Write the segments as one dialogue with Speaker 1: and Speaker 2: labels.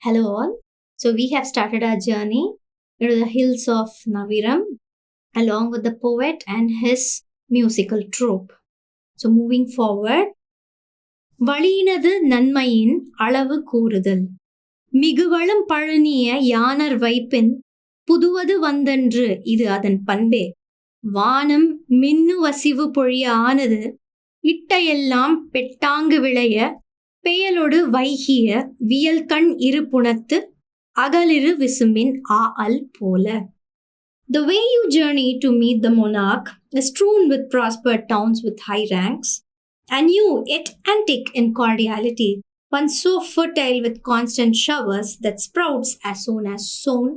Speaker 1: Hello all. So we have started our journey into the hills of Naviram along with the poet and his musical troupe. So moving forward, வழியினது நன்மையின் அளவு கூறுதல் மிகுவளம் பழனிய யானர் வைப்பின் புதுவது வந்தன்று இது அதன் பண்பே வானம் மின்னு வசிவு பொழிய ஆனது இட்டையெல்லாம் பெட்டாங்கு விளைய பெயலொடு வைகிய வியல்கண் இருப்புணத்து அகலிரு விசும்பின் ஆஅல் போல. The way you journey to meet the monarch is strewn with prospered towns with high ranks, and you yet antique in cordiality, one so fertile with constant showers that sprouts as soon as sown,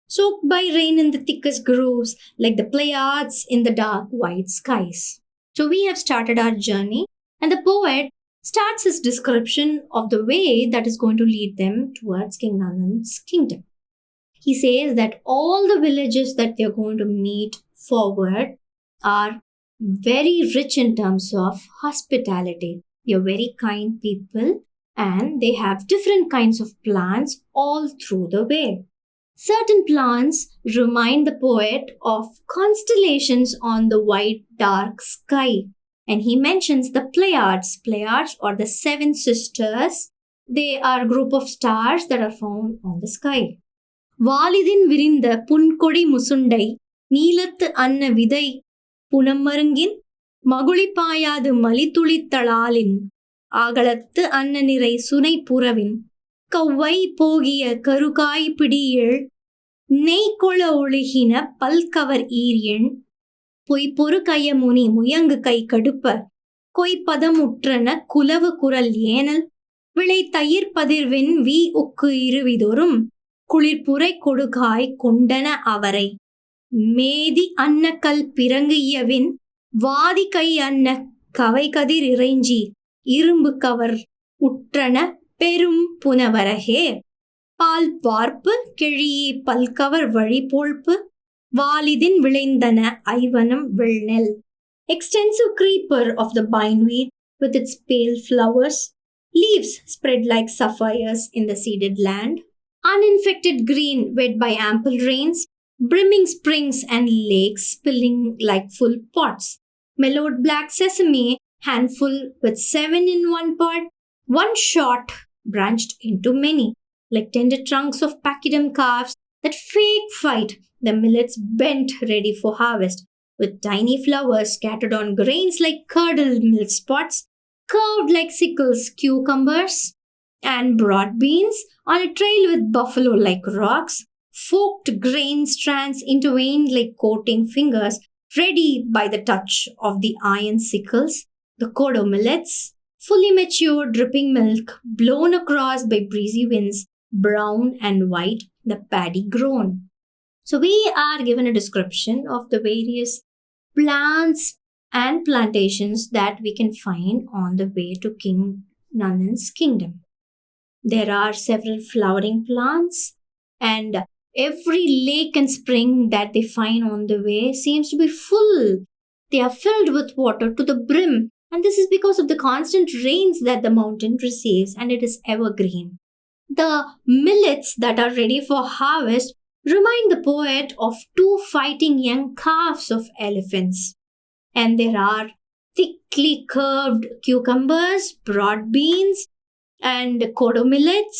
Speaker 1: soaked by rain in the thickest groves, like the Pleiades in the dark white skies. So we have started our journey, and the poet starts his description of the way that is going to lead them towards King Nannan's kingdom. He says that all the villages that they are going to meet forward are very rich in terms of hospitality. They are very kind people and they have different kinds of plants all through the way. Certain plants remind the poet of constellations on the white dark sky. And he mentions the Pleiades. Pleiades are the seven sisters. They are a group of stars that are found on the sky. வாலிதின் விரிந்த புன்கொடி முசுண்டை நீலத்து அன்ன விதை புனமருங்கின் மகுளிப்பாயாது மலித்துளித்தளாலின் ஆகலத்து அன்ன நிறை சுனை புறவின் கவ்வை போகிய கருகாய் பிடியேள் நெய்கொள ஒழுகின பல்கவர் ஈரியன் பொய்பொரு கையமுனி முயங்கு கை கடுப்ப கொய்பதமுற்றன குலவு குரல் anal விளை தயிர் பதிர்வின் we உக்கு இருவிதொரும் குளிர்புரை கொடுகாய் கொண்டன அவரை மேதி அன்ன கல் பிறங்கியவின் வாதி கை அன்ன கவை கதிர் இறைஞ்சி இரும்பு கவர் உற்றன பெரும் புனவரகே பால் பார்ப்பு கிழியி பல்கவர் வழிபோழ்ப்பு வாலிதின் விளைந்தன ஐவனம் வெள்நெல். Extensive creeper of the bindweed with its pale flowers, leaves spread like sapphires in the seeded land, uninfected green wet by ample rains, brimming springs and lakes spilling like full pots, mellowed black sesame handful with 7 in one pot, one shot branched into many, like tender trunks of pachyderm calves that fake fight, the millets bent ready for harvest, with tiny flowers scattered on grains like curdled milk spots, curved like sickles cucumbers, and broad beans on a trail with buffalo-like rocks, forked grain strands intertwined like coating fingers, ready by the touch of the iron sickles, the kodo millets, fully mature dripping milk blown across by breezy winds, brown and white, the paddy grown. So we are given a description of the various plants and plantations that we can find on the way to King Nannan's kingdom. There are several flowering plants, and every lake and spring that they find on the way seems to be full. They are filled with water to the brim, and this is because of the constant rains that the mountain receives, and it is evergreen. The millets that are ready for harvest remind the poet of 2 fighting young calves of elephants. And there are thickly curved cucumbers, broad beans, and kodo millets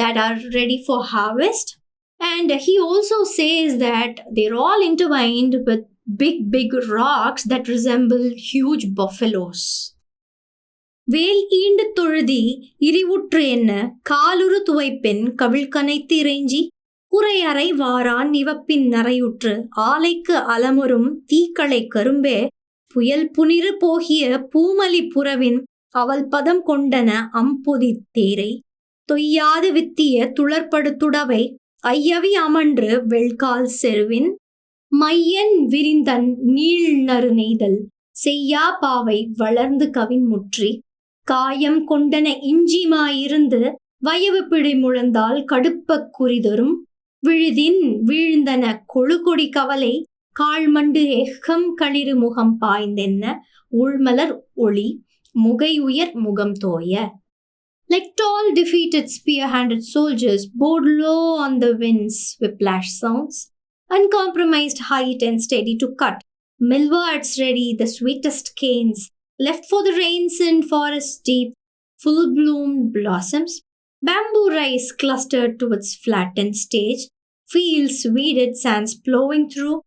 Speaker 1: that are ready for harvest. And he also says that they're all intertwined with big rocks that resemble huge buffaloes. வேல் ஈண்டு தொழுதி இரிவுற்று என்ன காலுறு துவைப்பெண் கவிழ்கனைத்து இறைஞ்சி குறையறை வாரான் நிவப்பின் நரையுற்று ஆலைக்கு அலமுறும் தீக்களை கரும்பே புயல் புனிறு போகிய பூமலி புறவின் அவள் பதம் கொண்டன அம்பொதி தேரை தொய்யாது வித்திய துளர்படுத்துடவை ஐயவி அமன்று வெள்கால் செருவின் மையன் விரிந்தன் நீள் நறு நெய்தல் செய்யா பாவை வளர்ந்து கவின் முற்றி காயம் கொண்டன இஞ்சிமாயிருந்து வயவு பிடி முழந்தால் கடுப்ப குறிதொரும் விழுதின் வீழ்ந்தன கொழுகொடி கவலை காழ்மண்டு எகம் களிறு முகம் பாய்ந்தென்ன உள்மலர் ஒளி முகை உயர் முகம் தோய. Like tall, defeated, spear-handed soldiers, bowed low on the wind's whiplash sounds, uncompromised height and steady to cut, millwards ready, the sweetest canes, left for the rains in forests deep, full-bloomed blossoms, bamboo rice clustered to its flattened stage, fields weeded, sands plowing through,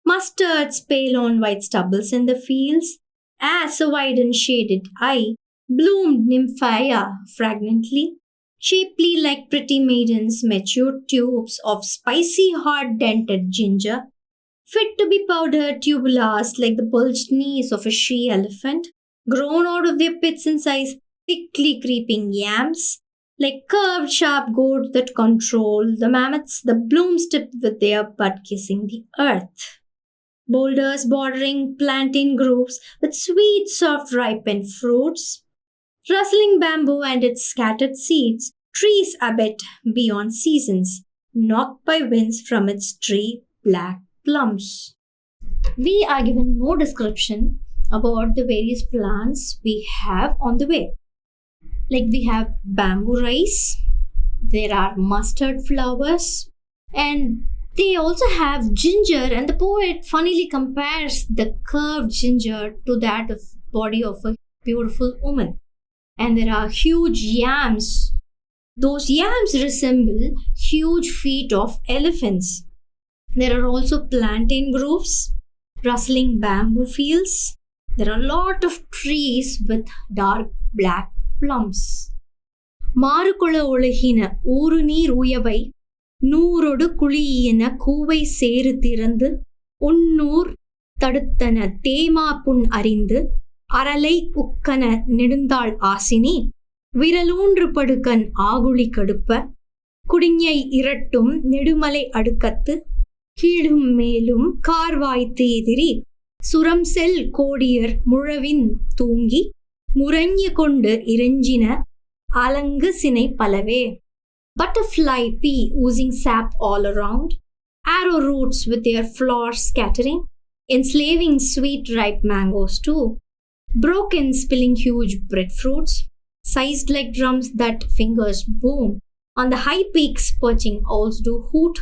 Speaker 1: mustards pale on white stubbles in the fields, as a wide and shaded eye bloomed nymphea fragrantly, shapely like pretty maidens, mature tubes of spicy hard-dented ginger, fit to be powdered tubulars like the bulged knees of a she-elephant, grown out of their pits in size, thickly creeping yams, like curved sharp gourds that control the mammoths, the blooms tipped with their bud kissing the earth. Boulders bordering plantain groves with sweet, soft, ripened fruits, rustling bamboo and its scattered seeds, trees abet beyond seasons, knocked by winds from its tree black plums. We are given more description about the various plants we have on the way. Like we have bamboo rice, there are mustard flowers, and they also have ginger, and the poet funnily compares the curved ginger to that of body of a beautiful woman. And there are huge yams. Those yams resemble huge feet of elephants. There are also plantain groves, rustling bamboo fields. There are a lot of trees with dark black plums. மாறுகுள ஒழுகின ஊறு நீர் உயவை நூறொடு குழியின கூவை சேறு திறந்து உன்னூர் தடுத்தன தேமா புண் அறிந்து அரலை உக்கன நெடுந்தாள் ஆசினி விரலூன்று படுக்கன் ஆகுளி கடுப்ப குடிஞை இரட்டும் நெடுமலை அடுக்கத்து கீழும் மேலும் கார்வாய்த்து எதிரி சுரம் செல் கோடியர் முழவின் தூங்கி முரஞ்சு கொண்டு இறைஞ்சின அலங்கு சினை பலவே. Butterfly pea oozing sap all around, arrow roots with their flowers scattering, enslaving sweet ripe mangoes too, broken spilling huge breadfruits, sized like drums that fingers boom. On the high peaks perching owls do hoot,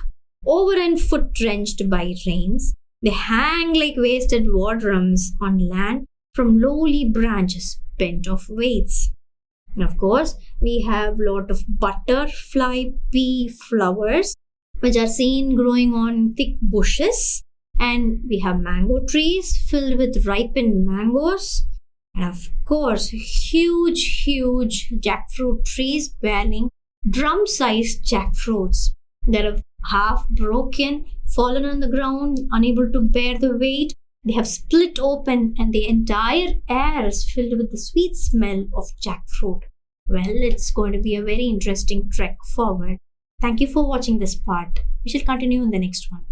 Speaker 1: over and foot drenched by rains. They hang like wasted war drums on land from lowly branches bent of weights. And of course, we have lot of butterfly pea flowers which are seen growing on thick bushes, and we have mango trees filled with ripened mangoes, and of course huge jackfruit trees bearing drum-sized jackfruits that have half broken, fallen on the ground, unable to bear the weight. They have split open and the entire air is filled with the sweet smell of jackfruit. Well, it's going to be a very interesting trek forward. Thank you for watching this part. We shall continue in the next one.